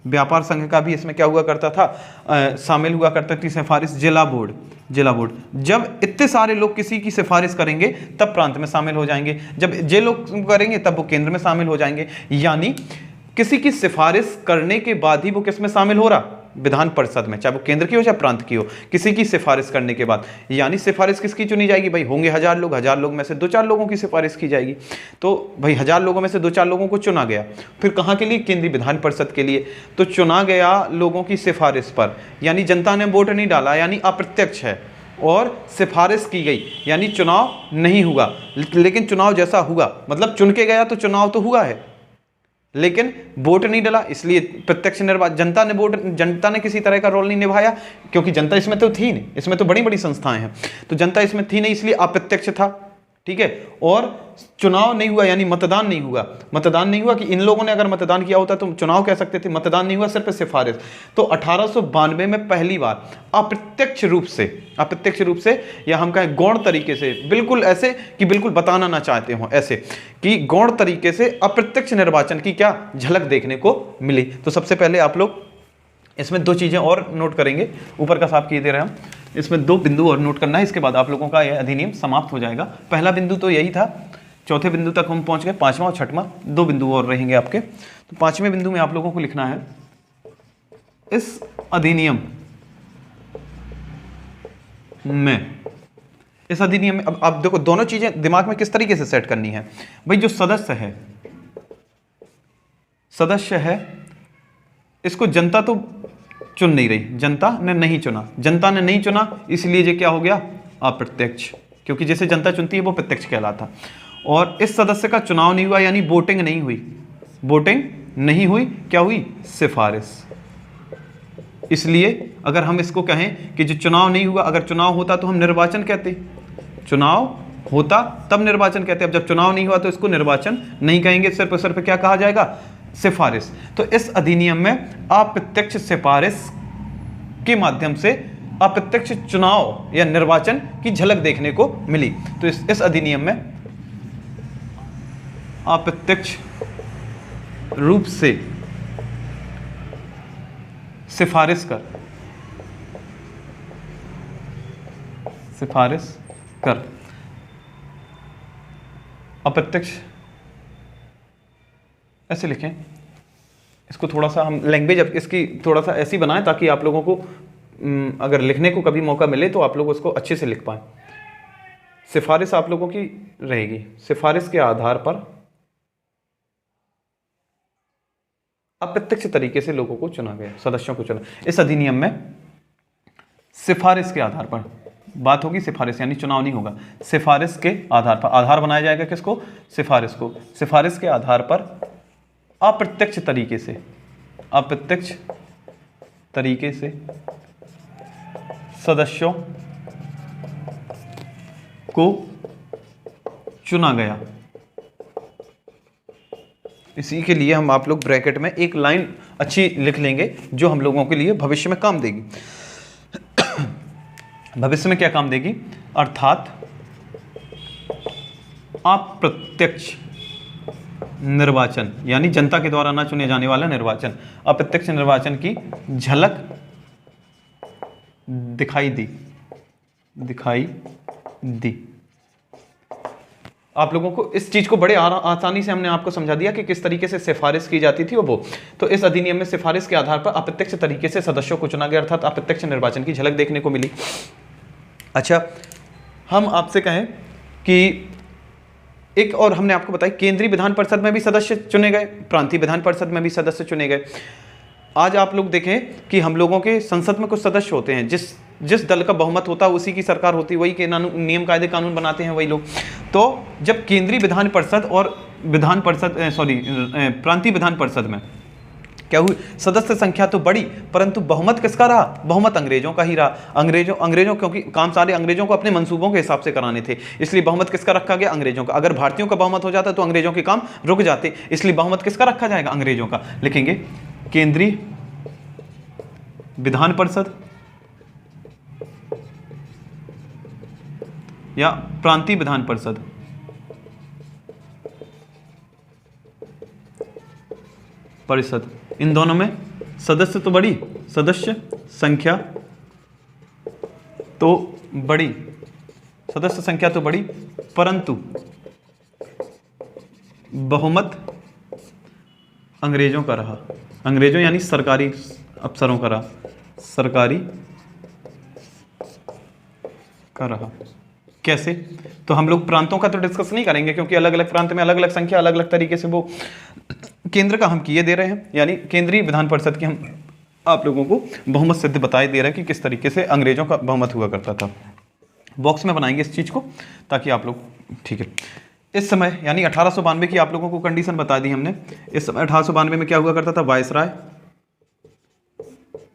व्यापार संघ का भी इसमें क्या हुआ करता था? शामिल हुआ करता थी सिफारिश। जिला बोर्ड, जिला बोर्ड, जब इतने सारे लोग किसी की सिफारिश करेंगे तब प्रांत में शामिल हो जाएंगे, जब जे लोग करेंगे तब वो केंद्र में शामिल हो जाएंगे। यानी किसी की सिफारिश करने के बाद ही वो किस में शामिल हो रहा? विधान परिषद में, चाहे वो केंद्र की हो चाहे प्रांत की हो, किसी की सिफारिश करने के बाद। यानी सिफारिश किसकी चुनी जाएगी? भाई होंगे 1000 लोग, 1000 लोग में से 2-4 लोगों की सिफारिश की जाएगी। तो भाई 1000 लोगों में से 2-4 लोगों को चुना गया, फिर कहाँ के लिए? केंद्रीय विधान परिषद के लिए। तो चुना गया लोगों की सिफारिश पर, यानी जनता ने वोट नहीं डाला, यानी अप्रत्यक्ष है। और सिफारिश की गई, यानी चुनाव नहीं हुआ, लेकिन चुनाव जैसा हुआ, मतलब चुन के गया तो चुनाव तो हुआ है, लेकिन वोट नहीं डला, इसलिए प्रत्यक्ष निर्वाचन, जनता ने किसी तरह का रोल नहीं निभाया, क्योंकि जनता इसमें तो थी नहीं, इसमें तो बड़ी बड़ी संस्थाएं हैं, तो जनता इसमें थी नहीं, इसलिए अप्रत्यक्ष था, ठीक है। और चुनाव नहीं हुआ, यानी मतदान नहीं हुआ, मतदान नहीं हुआ कि इन लोगों ने अगर मतदान किया होता तो चुनाव कह सकते थे, मतदान नहीं हुआ, सिर्फ सिफारिश। तो 1892 में पहली बार अप्रत्यक्ष रूप से या हम कहें गौण तरीके से, बिल्कुल ऐसे कि बिल्कुल बताना ना चाहते हो, ऐसे कि गौण तरीके से अप्रत्यक्ष निर्वाचन की क्या झलक देखने को मिली। तो सबसे पहले आप लोग इसमें दो चीजें और नोट करेंगे, ऊपर का साफ किए दे रहे हैं हम, इसमें दो बिंदु और नोट करना है, इसके बाद आप लोगों का यह अधिनियम समाप्त हो जाएगा। पहला बिंदु तो यही था, चौथे बिंदु तक हम पहुंच गए, पांचवा और छठवां दो बिंदु और रहेंगे आपके। तो पांचवें बिंदु में आप लोगों को लिखना है, इस अधिनियम में अब आप देखो दोनों चीजें दिमाग में किस तरीके से सेट करनी है भाई। जो सदस्य है इसको जनता तो चुन नहीं रही, जनता ने नहीं चुना, इसलिए ये क्या हो गया, अप्रत्यक्ष, क्योंकि जैसे जनता चुनती है वो प्रत्यक्ष कहलाता। और इस सदस्य का चुनाव नहीं हुआ, यानी वोटिंग नहीं हुई, क्या हुई, सिफारिश। इसलिए अगर हम इसको कहें कि जो चुनाव नहीं हुआ, अगर चुनाव होता तो हम निर्वाचन कहते, चुनाव होता तब निर्वाचन कहते, अब जब चुनाव नहीं हुआ तो इसको निर्वाचन नहीं कहेंगे, सिर्फ और सिर्फ क्या कहा जाएगा, सिफारिश। तो इस अधिनियम में अप्रत्यक्ष सिफारिश के माध्यम से अप्रत्यक्ष चुनाव या निर्वाचन की झलक देखने को मिली। तो इस अधिनियम में अप्रत्यक्ष रूप से सिफारिश कर अप्रत्यक्ष, ऐसे लिखें इसको, थोड़ा सा हम लैंग्वेज अब इसकी थोड़ा सा ऐसी बनाएं ताकि आप लोगों को अगर लिखने को कभी मौका मिले तो आप लोग उसको अच्छे से लिख पाएं। सिफारिश आप लोगों की रहेगी, सिफारिश के आधार पर अप्रत्यक्ष तरीके से लोगों को चुना गया, सदस्यों को चुना। इस अधिनियम में सिफारिश के आधार पर बात होगी, सिफारिश यानी चुनाव नहीं होगा, सिफारिश के आधार पर, आधार बनाया जाएगा किसको, सिफारिश को। सिफारिश के आधार पर अप्रत्यक्ष तरीके से सदस्यों को चुना गया। इसी के लिए हम आप लोग ब्रैकेट में एक लाइन अच्छी लिख लेंगे जो हम लोगों के लिए भविष्य में काम देगी। भविष्य में क्या काम देगी, अर्थात अप्रत्यक्ष निर्वाचन, यानी जनता के द्वारा ना चुने जाने वाला निर्वाचन, अप्रत्यक्ष निर्वाचन की झलक दिखाई दी। आप लोगों को इस चीज को बड़े आसानी से हमने आपको समझा दिया कि किस तरीके से सिफारिश की जाती थी वो। तो इस अधिनियम में सिफारिश के आधार पर अप्रत्यक्ष तरीके से सदस्यों को चुना गया, अर्थात अप्रत्यक्ष निर्वाचन की झलक देखने को मिली। अच्छा, हम आपसे कहें कि एक और हमने आपको बताया, केंद्रीय विधान परिषद में भी सदस्य चुने गए, प्रांतीय विधान परिषद में भी सदस्य चुने गए। आज आप लोग देखें कि हम लोगों के संसद में कुछ सदस्य होते हैं, जिस दल का बहुमत होता है उसी की सरकार होती है, वही के नियम कायदे कानून बनाते हैं वही लोग। तो जब केंद्रीय विधान परिषद और प्रांतीय विधान परिषद में क्या हुई, सदस्य संख्या तो बढ़ी परंतु बहुमत किसका रहा, बहुमत अंग्रेजों का ही रहा। अंग्रेजों क्योंकि काम सारे अंग्रेजों को अपने मंसूबों के हिसाब से कराने थे, इसलिए बहुमत किसका रखा गया, अंग्रेजों का। अगर भारतीयों का बहुमत हो जाता तो अंग्रेजों के काम रुक जाते, इसलिए बहुमत किसका रखा जाएगा, अंग्रेजों का। लिखेंगे केंद्रीय विधान परिषद या प्रांतीय विधान परिषद, इन दोनों में सदस्य तो बढ़ी, सदस्य संख्या तो बढ़ी, परंतु बहुमत अंग्रेजों का रहा। अंग्रेजों यानी सरकारी अफसरों का रहा, कैसे, तो हम लोग प्रांतों का तो डिस्कस नहीं करेंगे क्योंकि अलग अलग प्रांत में अलग अलग संख्या, अलग अलग तरीके से वो केंद्र का हम किए दे रहे हैं, यानी केंद्रीय विधान परिषद की हम आप लोगों को बहुमत सिद्ध बताए दे रहे हैं कि किस तरीके से अंग्रेजों का बहुमत हुआ करता था। बॉक्स में बनाएंगे इस चीज़ को ताकि आप लोग, ठीक है। इस समय यानी 1892 की आप लोगों को कंडीशन बता दी हमने। इस समय 1892 में क्या हुआ करता था, वायसराय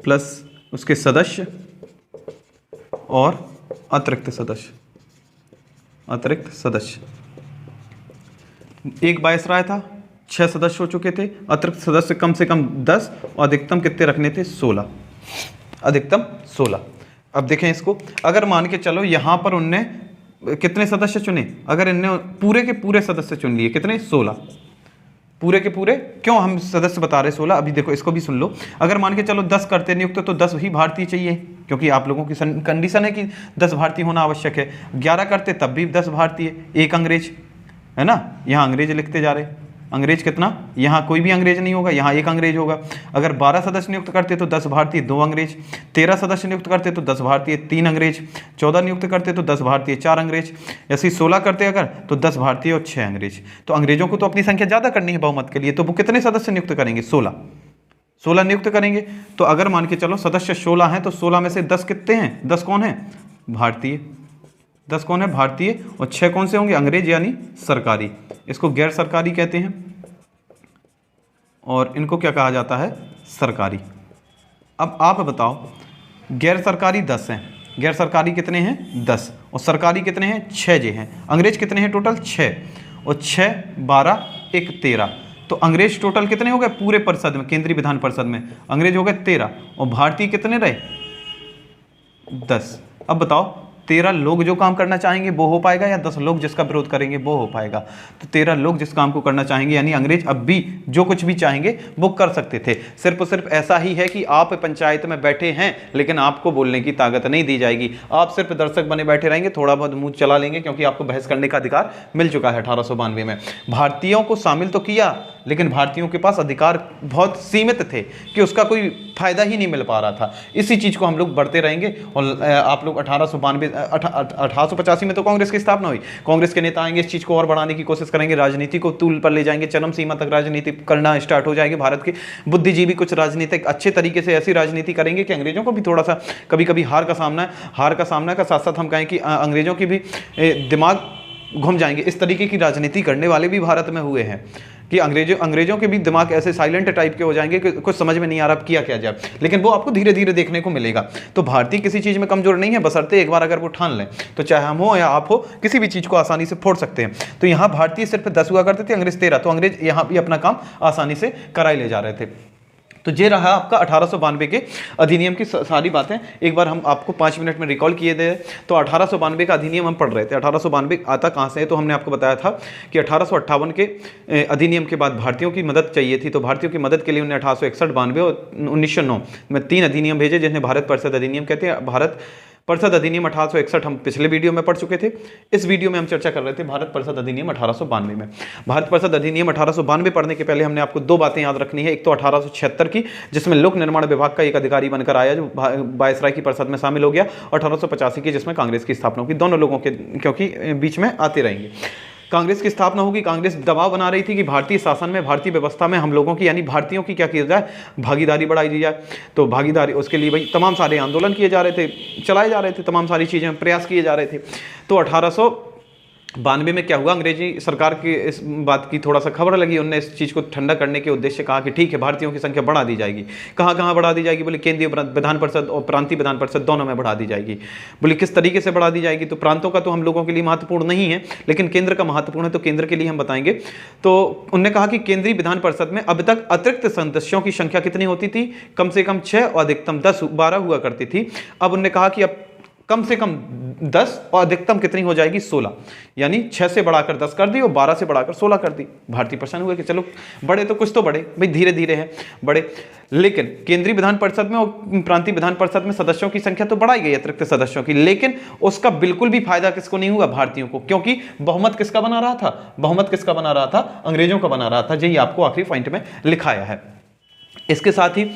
प्लस उसके सदस्य और अतिरिक्त सदस्य, अतिरिक्त सदस्य। एक वायसराय था, 6 सदस्य हो चुके थे, अतिरिक्त सदस्य कम से कम 10 और अधिकतम कितने रखने थे, 16, अधिकतम 16। अब देखें इसको, अगर मान के चलो यहाँ पर उनने कितने सदस्य चुने, अगर इनने पूरे के पूरे सदस्य चुन लिए, कितने, 16, पूरे के पूरे, क्यों हम सदस्य बता रहे 16, अभी देखो इसको भी सुन लो। अगर मान के चलो 10 करते नियुक्त तो 10 ही भारतीय चाहिए, क्योंकि आप लोगों की कंडीशन है कि 10 भारतीय होना आवश्यक है। 11 करते तब भी 10 भारतीय, एक अंग्रेज, है ना, यहाँ अंग्रेज लिखते जा रहे, अंग्रेज कितना, यहाँ कोई भी अंग्रेज नहीं होगा, यहाँ एक अंग्रेज होगा। अगर 12 सदस्य नियुक्त करते तो 10 भारतीय 2 अंग्रेज, 13 सदस्य नियुक्त करते तो 10 भारतीय 3 अंग्रेज, 14 नियुक्त करते तो 10 भारतीय 4 अंग्रेज, ऐसे 16 करते अगर तो 10 भारतीय और 6 अंग्रेज। तो अंग्रेजों को तो अपनी संख्या ज़्यादा करनी है बहुमत के लिए, तो वो कितने सदस्य नियुक्त करेंगे, 16 नियुक्त करेंगे। तो अगर मान के चलो सदस्य 16 हैं तो 16 में से 10 कितने हैं, 10 कौन है, भारतीय, 10 कौन है, भारतीय, और 6 कौन से होंगे, अंग्रेज यानी सरकारी। इसको गैर सरकारी कहते हैं और इनको क्या कहा जाता है, सरकारी। अब आप बताओ, गैर सरकारी 10 हैं, गैर सरकारी कितने हैं, 10, और सरकारी कितने हैं, 6 जे हैं। अंग्रेज कितने हैं टोटल, 6, और 6 12 1 13, तो अंग्रेज टोटल कितने हो गए पूरे परिषद में, केंद्रीय विधान परिषद में अंग्रेज हो गए 13, और भारतीय कितने रहे, 10। अब बताओ 13 लोग जो काम करना चाहेंगे वो हो पाएगा, या 10 लोग जिसका विरोध करेंगे वो हो पाएगा। तो 13 लोग जिस काम को करना चाहेंगे, यानी अंग्रेज अब भी जो कुछ भी चाहेंगे वो कर सकते थे। सिर्फ और सिर्फ ऐसा ही है कि आप पंचायत में बैठे हैं लेकिन आपको बोलने की ताकत नहीं दी जाएगी, आप सिर्फ दर्शक बने बैठे रहेंगे, थोड़ा बहुत मुंह चला लेंगे, क्योंकि आपको बहस करने का अधिकार मिल चुका है 1892 में। भारतीयों को शामिल तो किया लेकिन भारतीयों के पास अधिकार बहुत सीमित थे कि उसका कोई फायदा ही नहीं मिल पा रहा था। इसी चीज़ को हम लोग बढ़ते रहेंगे। और आप लोग 1885 में तो कांग्रेस की स्थापना हुई, कांग्रेस के नेता आएंगे, इस चीज़ को और बढ़ाने की कोशिश करेंगे, राजनीति को तूल पर ले जाएंगे, चरम सीमा तक राजनीति करना स्टार्ट हो जाएगी। भारत के बुद्धिजीवी कुछ राजनीतिक अच्छे तरीके से ऐसी राजनीति करेंगे कि अंग्रेजों को भी थोड़ा सा कभी कभी हार का सामना का साथ साथ हम कहें कि अंग्रेजों की भी दिमाग घूम जाएंगे। इस तरीके की राजनीति करने वाले भी भारत में हुए हैं कि अंग्रेजों के भी दिमाग ऐसे साइलेंट टाइप के हो जाएंगे कि कुछ समझ में नहीं आ रहा किया क्या जाए, लेकिन वो आपको धीरे धीरे देखने को मिलेगा। तो भारतीय किसी चीज़ में कमजोर नहीं है, बशर्ते एक बार अगर वो ठान लें तो चाहे हम हो या आप हो, किसी भी चीज़ को आसानी से फोड़ सकते हैं। तो यहाँ भारतीय सिर्फ 10 हुआ करते थे, अंग्रेज 13, तो अंग्रेज यहाँ भी अपना काम आसानी से कराई ले जा रहे थे। तो ये रहा आपका 1892 के अधिनियम की सारी बातें। एक बार हम आपको 5 मिनट में रिकॉल किए दे। तो 1892 का अधिनियम हम पढ़ रहे थे। 1892 आता कहाँ से है, तो हमने आपको बताया था कि 1858 के अधिनियम के बाद भारतीयों की मदद चाहिए थी, तो भारतीयों की मदद के लिए उन्हें 1861, 92 और 1909 में 3 अधिनियम भेजे, जिन्हें भारत परिषद अधिनियम कहते हैं। भारत परिषद अधिनियम 1861 हम पिछले वीडियो में पढ़ चुके थे। इस वीडियो में हम चर्चा कर रहे थे भारत परिषद अधिनियम 1892 में। भारत परिषद अधिनियम 1892 पढ़ने के पहले हमने आपको 2 बातें याद रखनी है। एक तो 1876 की, जिसमें लोक निर्माण विभाग का एक अधिकारी बनकर आया जो वायसराय की परिषद में शामिल हो गया, 1885 की, जिसमें कांग्रेस की स्थापना होगी। दोनों लोगों के क्योंकि बीच में आते रहेंगे। कांग्रेस की स्थापना होगी। कांग्रेस दबाव बना रही थी कि भारतीय शासन में, भारतीय व्यवस्था में हम लोगों की यानी भारतीयों की क्या किया जाए, भागीदारी बढ़ाई दी जाए। तो भागीदारी, उसके लिए भाई तमाम सारे आंदोलन किए जा रहे थे, चलाए जा रहे थे, तमाम सारी चीज़ें प्रयास किए जा रहे थे। तो 1892 में क्या हुआ, अंग्रेजी सरकार की इस बात की थोड़ा सा खबर लगी, उनने इस चीज़ को ठंडा करने के उद्देश्य कहा कि ठीक है भारतीयों की संख्या बढ़ा दी जाएगी। कहाँ कहाँ बढ़ा दी जाएगी, बोले केंद्रीय विधान परिषद और प्रांतीय विधान परिषद दोनों में बढ़ा दी जाएगी। बोले किस तरीके से बढ़ा दी जाएगी, तो प्रांतों का तो हम लोगों के लिए महत्वपूर्ण नहीं है, लेकिन केंद्र का महत्वपूर्ण है, तो केंद्र के लिए हम बताएंगे। तो उन्होंने कहा कि केंद्रीय विधान परिषद में अब तक अतिरिक्त सदस्यों की संख्या कितनी होती थी, कम से कम 6 और अधिकतम 12 हुआ करती थी। अब उन्होंने कहा कि अब कम से कम 10 और अधिकतम कितनी हो जाएगी, 16, यानी 6 से बढ़ाकर 10 कर दी और 12 से बढ़ाकर 16 कर दी। भारतीय प्रसन्न हुए कि चलो बड़े तो कुछ तो बड़े, भाई धीरे धीरे है बड़े। लेकिन केंद्रीय विधान परिषद में और प्रांतीय विधान परिषद में सदस्यों की संख्या तो बढ़ाई गई, अतिरिक्त सदस्यों की, लेकिन उसका बिल्कुल भी फायदा किसको नहीं हुआ, भारतीयों को, क्योंकि बहुमत किसका बना रहा था, बहुमत किसका बना रहा था, अंग्रेजों का बना रहा था। यही आपको आखिरी पॉइंट में लिखाया है। इसके साथ ही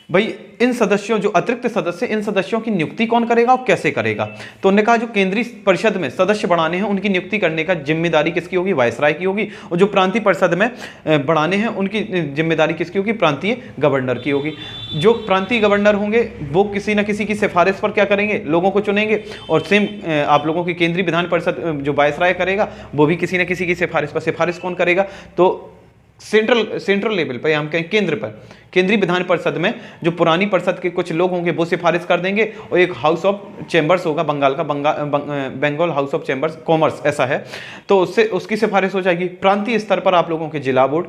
भाई इन सदस्यों, जो अतिरिक्त सदस्य, इन सदस्यों की नियुक्ति कौन करेगा और कैसे करेगा? तो उन्होंने कहा जो केंद्रीय परिषद में सदस्य बढ़ाने हैं उनकी नियुक्ति करने का जिम्मेदारी किसकी होगी? वायसराय की होगी। और जो प्रांतीय परिषद में बढ़ाने हैं उनकी जिम्मेदारी किसकी होगी? प्रांतीय गवर्नर की होगी। जो प्रांतीय गवर्नर होंगे वो किसी न किसी की सिफारिश पर क्या करेंगे? लोगों को चुनेंगे। और सेम आप लोगों की केंद्रीय विधान परिषद जो वायसराय करेगा वो भी किसी न किसी की सिफारिश पर। सिफारिश कौन करेगा? तो सेंट्रल लेवल पर, हम कहें केंद्र पर, केंद्रीय विधान परिषद में जो पुरानी परिषद के कुछ लोग होंगे वो सिफारिश कर देंगे। और एक हाउस ऑफ चैम्बर्स होगा बंगाल का, Bengal house of chambers commerce ऐसा है, तो उससे उसकी सिफारिश हो जाएगी। प्रांतीय स्तर पर आप लोगों के जिला बोर्ड,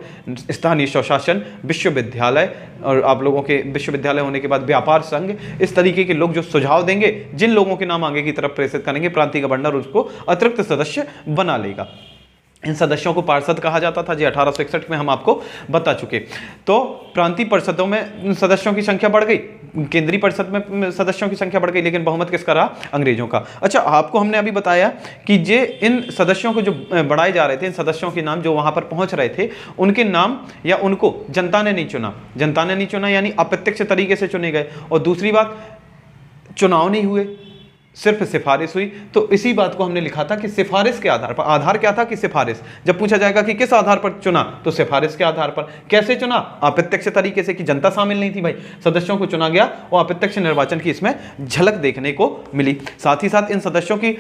स्थानीय स्वशासन, विश्वविद्यालय, और आप लोगों के विश्वविद्यालय होने के बाद व्यापार संघ, इस तरीके के लोग जो सुझाव देंगे, जिन लोगों के नाम आगे की तरफ प्रेषित करेंगे, प्रांतीय गवर्नर उसको अतिरिक्त सदस्य बना लेगा। इन सदस्यों को पार्षद कहा जाता था जी, 1861 में हम आपको बता चुके। तो प्रांतीय परिषदों में सदस्यों की संख्या बढ़ गई, केंद्रीय परिषद में सदस्यों की संख्या बढ़ गई, लेकिन बहुमत किसका रहा? अंग्रेजों का। अच्छा, आपको हमने अभी बताया कि जे इन सदस्यों को जो बढ़ाए जा रहे थे, इन सदस्यों के नाम जो वहां पर पहुंच रहे थे, उनके नाम या उनको जनता ने नहीं चुना। जनता ने नहीं चुना यानी अप्रत्यक्ष तरीके से चुने गए। और दूसरी बात, चुनाव नहीं हुए, सिर्फ सिफारिश हुई। तो इसी बात को हमने लिखा था कि सिफारिश के आधार पर, आधार क्या था कि सिफारिश। जब पूछा जाएगा कि किस आधार पर चुना, तो सिफारिश के आधार पर। कैसे चुना? अप्रत्यक्ष तरीके से, कि जनता शामिल नहीं थी भाई, सदस्यों को चुना गया और अप्रत्यक्ष निर्वाचन की इसमें झलक देखने को मिली। साथ ही साथ इन सदस्यों की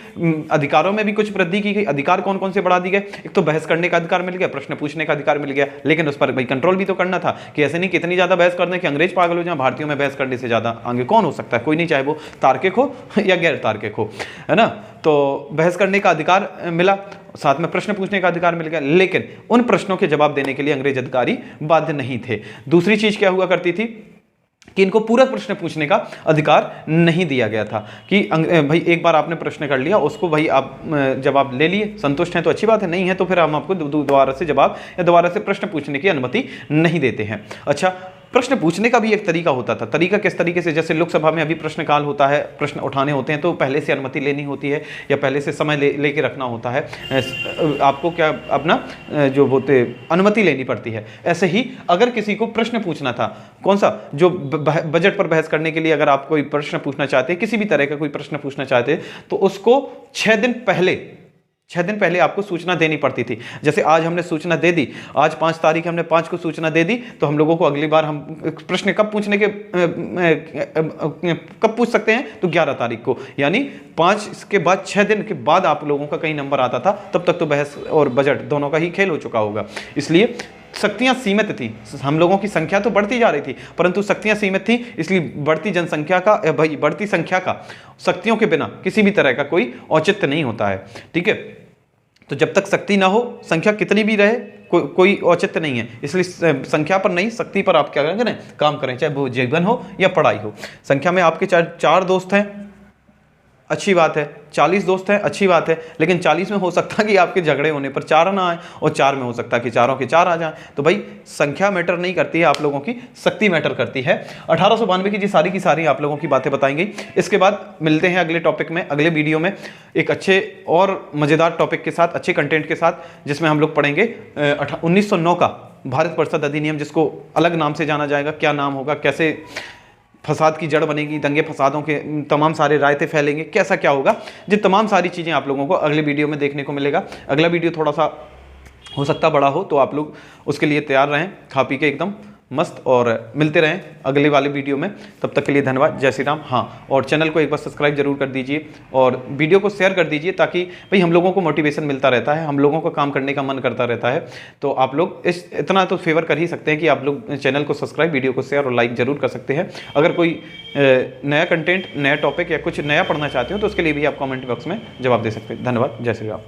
अधिकारों में भी कुछ वृद्धि की गई। अधिकार कौन कौन से बढ़ा दिए गए? एक तो बहस करने का अधिकार मिल गया, प्रश्न पूछने का अधिकार मिल गया, लेकिन उस पर भाई कंट्रोल भी तो करना था कि ऐसे नहीं कि इतनी ज्यादा बहस कर दें कि अंग्रेज पागल हो जाए। भारतीयों में बहस करने से ज्यादा आगे कौन हो सकता है? कोई नहीं, चाहे वो तार्किक हो या गैर तार्किक हो, है ना। तो बहस करने का अधिकार मिला, साथ में प्रश्न पूछने का अधिकार मिल गया, लेकिन उन प्रश्नों के जवाब देने के लिए अंग्रेज अधिकारी बाध्य नहीं थे। दूसरी चीज क्या हुआ करती थी कि इनको पूरक प्रश्न पूछने का अधिकार नहीं दिया गया था कि भाई एक बार आपने प्रश्न कर लिया, उसको भाई आप जवाब ले लिए, संतुष्ट हैं तो अच्छी बात है, नहीं है तो फिर हम आपको दोबारा से जवाब या दोबारा से प्रश्न पूछने की अनुमति नहीं देते हैं। अच्छा, प्रश्न पूछने का भी एक तरीका होता था। तरीका किस तरीके से? जैसे लोकसभा में अभी प्रश्नकाल होता है, प्रश्न उठाने होते हैं, तो पहले से अनुमति लेनी होती है या पहले से समय लेके रखना होता है, आपको क्या अपना जो होते अनुमति लेनी पड़ती है। ऐसे ही अगर किसी को प्रश्न पूछना था, कौन सा, जो बजट पर बहस करने के लिए अगर आप कोई प्रश्न पूछना चाहते हैं, किसी भी तरह का कोई प्रश्न पूछना चाहते हैं, तो उसको 6 दिन पहले आपको सूचना देनी पड़ती थी। जैसे आज हमने सूचना दे दी, आज 5 तारीख, हमने 5 को सूचना दे दी, तो हम लोगों को अगली बार हम प्रश्न कब पूछ सकते हैं? तो 11 तारीख को, यानी 5 के बाद 6 दिन के बाद आप लोगों का कहीं नंबर आता था, तब तक तो बहस और बजट दोनों का ही खेल हो चुका होगा। इसलिए शक्तियां सीमित थी, हम लोगों की संख्या तो बढ़ती जा रही थी, परंतु शक्तियां सीमित थी। इसलिए बढ़ती जनसंख्या का, भाई बढ़ती संख्या का शक्तियों के बिना किसी भी तरह का कोई औचित्य नहीं होता है, ठीक है। तो जब तक शक्ति ना हो, संख्या कितनी भी रहे, कोई औचित्य नहीं है। इसलिए संख्या पर नहीं, शक्ति पर आप क्या करें, काम करें, चाहे वो जीवन हो या पढ़ाई हो। संख्या में आपके 4 दोस्त हैं, अच्छी बात है, 40 दोस्त हैं, अच्छी बात है, लेकिन 40 में हो सकता है कि आपके झगड़े होने पर 4 ना आए, और 4 में हो सकता है कि चारों के 4 आ जाएं। तो भाई संख्या मैटर नहीं करती है, आप लोगों की शक्ति मैटर करती है। 1892 की जी सारी की सारी आप लोगों की बातें बताई गई। इसके बाद मिलते हैं अगले टॉपिक में, अगले वीडियो में, एक अच्छे और मजेदार टॉपिक के साथ, अच्छे कंटेंट के साथ, जिसमें हम लोग पढ़ेंगे 1909 का भारत परिषद अधिनियम, जिसको अलग नाम से जाना जाएगा। क्या नाम होगा, कैसे फसाद की जड़ बनेगी, दंगे फसादों के तमाम सारे रायते फैलेंगे, कैसा क्या होगा, ये तमाम सारी चीज़ें आप लोगों को अगले वीडियो में देखने को मिलेगा। अगला वीडियो थोड़ा सा हो सकता बड़ा हो, तो आप लोग उसके लिए तैयार रहें, खा पी के एकदम मस्त, और मिलते रहें अगले वाले वीडियो में। तब तक के लिए धन्यवाद, जय श्री राम। हाँ, और चैनल को एक बार सब्सक्राइब जरूर कर दीजिए और वीडियो को शेयर कर दीजिए, ताकि भाई हम लोगों को मोटिवेशन मिलता रहता है, हम लोगों का काम करने का मन करता रहता है। तो आप लोग इतना तो फेवर कर ही सकते हैं कि आप लोग चैनल को सब्सक्राइब, वीडियो को शेयर और लाइक जरूर कर सकते हैं। अगर कोई नया कंटेंट, नया टॉपिक या कुछ नया पढ़ना चाहते हो, तो उसके लिए भी आप कमेंट बॉक्स में जवाब दे सकते हैं। धन्यवाद, जय श्री राम।